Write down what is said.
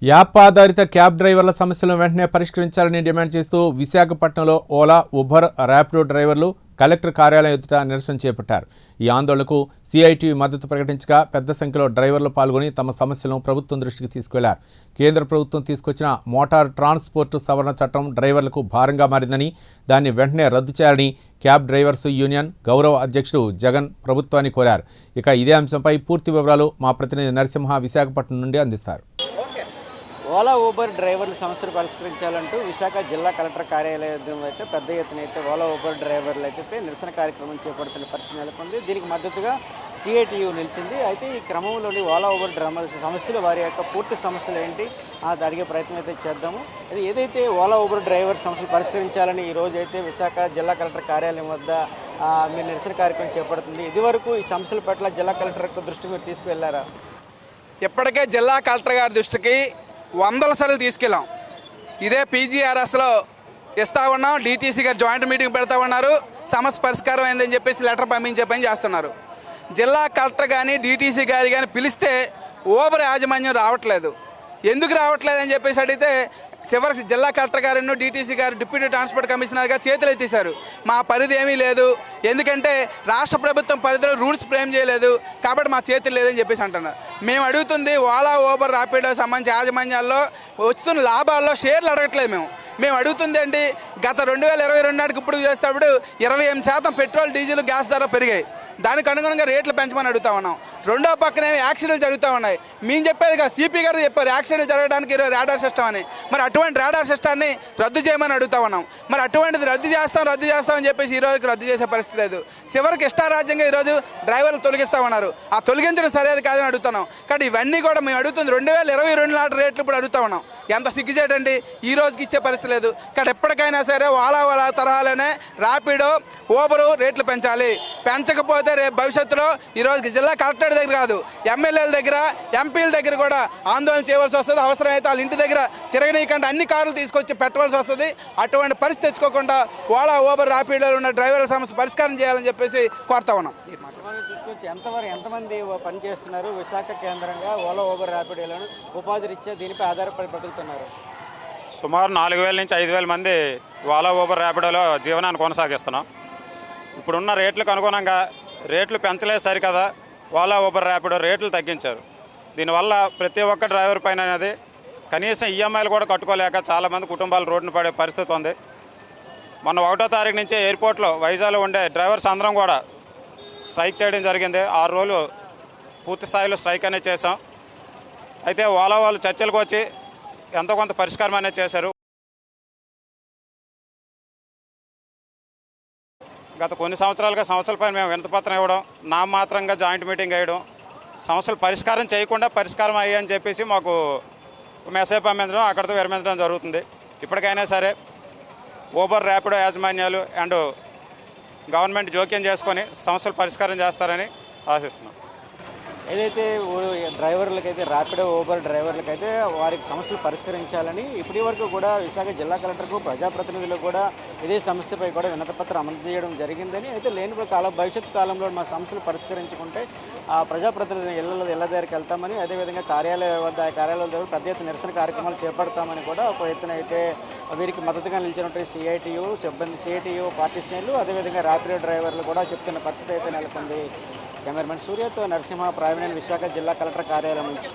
App ఆధారిత cab డ్రైవర్ల సమస్యలను వెంటనే పరిష్కరించాలని డిమాండ్ చేస్తూ విశాఖపట్నంలో ఓలా, ఉబర్, ర్యాపిడో డ్రైవర్లు కలెక్టర్ కార్యాలయం ఎదుట నిరసన చేపట్టారు. ఈ ఆందోళనకు సిఐటియు మద్దతు ప్రకటించగా పెద్ద సంఖ్యలో డ్రైవర్లు పాల్గొని తమ సమస్యలను ప్రభుత్వం దృష్టికి తీసుకెళ్లారు. కేంద్ర ప్రభుత్వం తీసుకొచ్చిన మోటార్ ట్రాన్స్పోర్ట్ సవరణ చట్టం డ్రైవర్లకు భారంగా మారిందని, దాన్ని వెంటనే రద్దు చేయాలని క్యాబ్ డ్రైవర్స్ యూనియన్ గౌరవ అధ్యక్షుడు జగన్ ప్రభుత్వాన్ని కోరారు. ఇక ఇదే అంశంపై పూర్తి వివరాలు మా ప్రతినిధి నరసింహ విశాఖపట్నం నుండి అందిస్తారు. ఓలా, ఊబర్ డ్రైవర్ల సమస్యలు పరిష్కరించాలంటూ విశాఖ జిల్లా కలెక్టర్ కార్యాలయం అయితే పెద్ద ఎత్తున అయితే ఓలా, ఊబర్ డ్రైవర్లు అయితే నిరసన కార్యక్రమం చేపడుతున్న పరిస్థితి నెలకొంది. దీనికి మద్దతుగా సిఐటియు నిలిచింది. అయితే ఈ క్రమంలోని ఓలా, ఊబర్ డ్రైవర్ల సమస్యలు, వారి యొక్క పూర్తి సమస్యలు ఏంటి అది అడిగే ప్రయత్నం అయితే చేద్దాము. అది ఏదైతే ఓలా, ఊబర్ డ్రైవర్ సమస్యలు పరిష్కరించాలని ఈరోజు అయితే విశాఖ జిల్లా కలెక్టర్ కార్యాలయం వద్ద మీరు నిరసన కార్యక్రమం చేపడుతుంది. ఇదివరకు ఈ సమస్యల పట్ల జిల్లా కలెక్టర్ దృష్టికి మీరు తీసుకువెళ్లారా? ఇప్పటికే జిల్లా కలెక్టర్ గారి దృష్టికి 100 సార్లు తీసుకెళ్ళాం. ఇదే పీజీఆర్ఎస్లో ఇస్తా ఉన్నాం. డిటీసీ గారు జాయింట్ మీటింగ్ పెడతా ఉన్నారు. సమస్య పరిష్కారం అయిందని చెప్పేసి లెటర్ పంపించే పని చేస్తున్నారు. జిల్లా కలెక్టర్ కానీ డిటీసీ గారి కానీ పిలిస్తే ఓబర్ యాజమాన్యం రావట్లేదు. ఎందుకు రావట్లేదు అని చెప్పేసి అడిగితే చివరికి జిల్లా కలెక్టర్ గారు, డిటీసీ గారు, డిప్యూటీ ట్రాన్స్పోర్ట్ కమిషనర్ గారు చేతులు ఎత్తేశారు. మా పరిధి ఏమీ లేదు, ఎందుకంటే రాష్ట్ర ప్రభుత్వం పరిధిలో రూల్స్ ఫ్రేమ్ చేయలేదు కాబట్టి మా చేతులు లేదని చెప్పేసి అంటున్నారు. మేము అడుగుతుంది ఓలా, ఊబర్, ర్యాపిడో సంబంధించి యాజమాన్యాల్లో వస్తున్న లాభాల్లో షేర్లు అడగట్లేదు. మేము అడుగుతుంది ఏంటి, గత 2022 నాటికి ఇప్పుడు చేసేటప్పుడు 28% పెట్రోల్, డీజిల్, గ్యాస్ ధర పెరిగాయి. దానికి అనుగుణంగా రేట్లు పెంచమని అడుగుతా ఉన్నాం. రెండో పక్కనే యాక్సిడెంట్లు జరుగుతూ ఉన్నాయి. మేము చెప్పేది కాదు, సిపి గారు చెప్పారు యాక్సిడెంట్లు జరగడానికి ఈరోజు రాడార్ సిస్టమ్ అని. మరి అటువంటి రాడార్ సిస్టాన్ని రద్దు చేయమని అడుగుతా ఉన్నాం. మరి అటువంటిది రద్దు చేస్తామని చెప్పేసి ఈరోజు రద్దు చేసే పరిస్థితి లేదు. చివరికి ఇష్టారాజ్యంగా ఈరోజు డ్రైవర్లు తొలగిస్తూ ఉన్నారు. ఆ తొలగించడం సరైనది కాదని అడుగుతున్నాం. కానీ ఇవన్నీ కూడా మేము అడుగుతుంది 2022 నాటి రేట్లు ఇప్పుడు అడుగుతా ఉన్నాం. ఎంత సిగ్గుచేటండి, ఈ రోజుకి ఇచ్చే పరిస్థితి లేదు. కానీ ఎప్పటికైనా సరే ఓలా తరహాలోనే ర్యాపిడో, ఊబరు రేట్లు పెంచాలి. పెంచకపోతే రేపు భవిష్యత్తులో ఈరోజు జిల్లా కలెక్టర్ దగ్గర కాదు, ఎమ్మెల్యేల దగ్గర, ఎంపీల దగ్గర కూడా ఆందోళన చేయవలసి వస్తుంది. అవసరమైతే వాళ్ళ ఇంటి దగ్గర తిరగనీయకుండా అన్ని కార్లు తీసుకొచ్చి పెట్టవలసి వస్తుంది. అటువంటి పరిస్థితి తెచ్చుకోకుండా ఓలా, ఊబర్, ర్యాపిడోలో ఉన్న డ్రైవర్ల సమస్య పరిష్కారం చేయాలని చెప్పేసి కోరుతా ఉన్నాం. చూసుకోవచ్చు ఎంతమంది పని చేస్తున్నారు విశాఖ కేంద్రంగా ఓలా, ఊబర్, ర్యాపిడోలను ఉపాధి రీత్యా దీనిపై ఆధారపడి బ్రతుకుతున్నారు. సుమారు 4000 నుంచి 5000 మంది ఓలా, ఊబర్, ర్యాపిడోలో జీవనాన్ని కొనసాగిస్తున్నాం. ఇప్పుడున్న రేట్లకు అనుగుణంగా రేట్లు పెంచలేదు సరికదా, ఓలా, ఊబర్, ర్యాపిడో రేట్లు తగ్గించారు. దీనివల్ల ప్రతి ఒక్క డ్రైవర్ పైన అనేది కనీసం ఈఎంఐలు కూడా కట్టుకోలేక చాలామంది కుటుంబాలు రోడ్డున పడే పరిస్థితి ఉంది. మొన్న 1వ తారీఖు నుంచి ఎయిర్పోర్ట్లో వైజాగ్లో ఉండే డ్రైవర్స్ అందరం కూడా స్ట్రైక్ చేయడం జరిగింది. 6 రోజులు పూర్తి స్థాయిలో స్ట్రైక్ అనేది చేసాం. అయితే ఓలా వాళ్ళు చర్చలకు వచ్చి ఎంతో కొంత పరిష్కారం అనేది చేశారు. గత కొన్ని సంవత్సరాలుగా సమస్యలపై మేము వినతిపత్రం ఇవ్వడం, నామమాత్రంగా జాయింట్ మీటింగ్ వేయడం, సమస్యలు పరిష్కారం చేయకుండా పరిష్కారం అయ్యాయని చెప్పేసి మాకు మెసేజ్ పంపించడం, అక్కడితో విరమించడం జరుగుతుంది. ఇప్పటికైనా సరే ఊబర్, ర్యాపిడో యాజమాన్యాలు అండ్ గవర్నమెంట్ జోక్యం చేసుకొని సమస్యలు పరిష్కారం చేస్తారని ఆశిస్తున్నాం. ఏదైతే డ్రైవర్లకైతే ర్యాపిడో, ఊబర్ డ్రైవర్లకైతే వారికి సమస్యలు పరిష్కరించాలని ఇప్పటి వరకు కూడా విశాఖ జిల్లా కలెక్టర్కు, ప్రజాప్రతినిధులకు కూడా ఇదే సమస్యపై కూడా వినతిపత్రం అందజేయడం జరిగిందని. అయితే లేని భవిష్యత్తు కాలంలో మా సమస్యలు పరిష్కరించుకుంటే ఆ ప్రజాప్రతినిధులు ఇళ్ల దగ్గరికి వెళ్తామని, అదేవిధంగా కార్యాలయం దగ్గర పెద్ద ఎత్తున నిరసన కార్యక్రమాలు చేపడతామని కూడా ఒక ఎత్తున అయితే వీరికి మద్దతుగా నిలిచినటువంటి సిఐటియు పార్టీ శ్రేణులు, అదేవిధంగా ర్యాపిడో డ్రైవర్లు కూడా చెప్తున్న పరిస్థితి అయితే నెలకొంది. కెమెరామెన్ సూర్యతో నరసింహ, ప్రైమ్9 విశాఖ జిల్లా కలెక్టర్ కార్యాలయం నుంచి.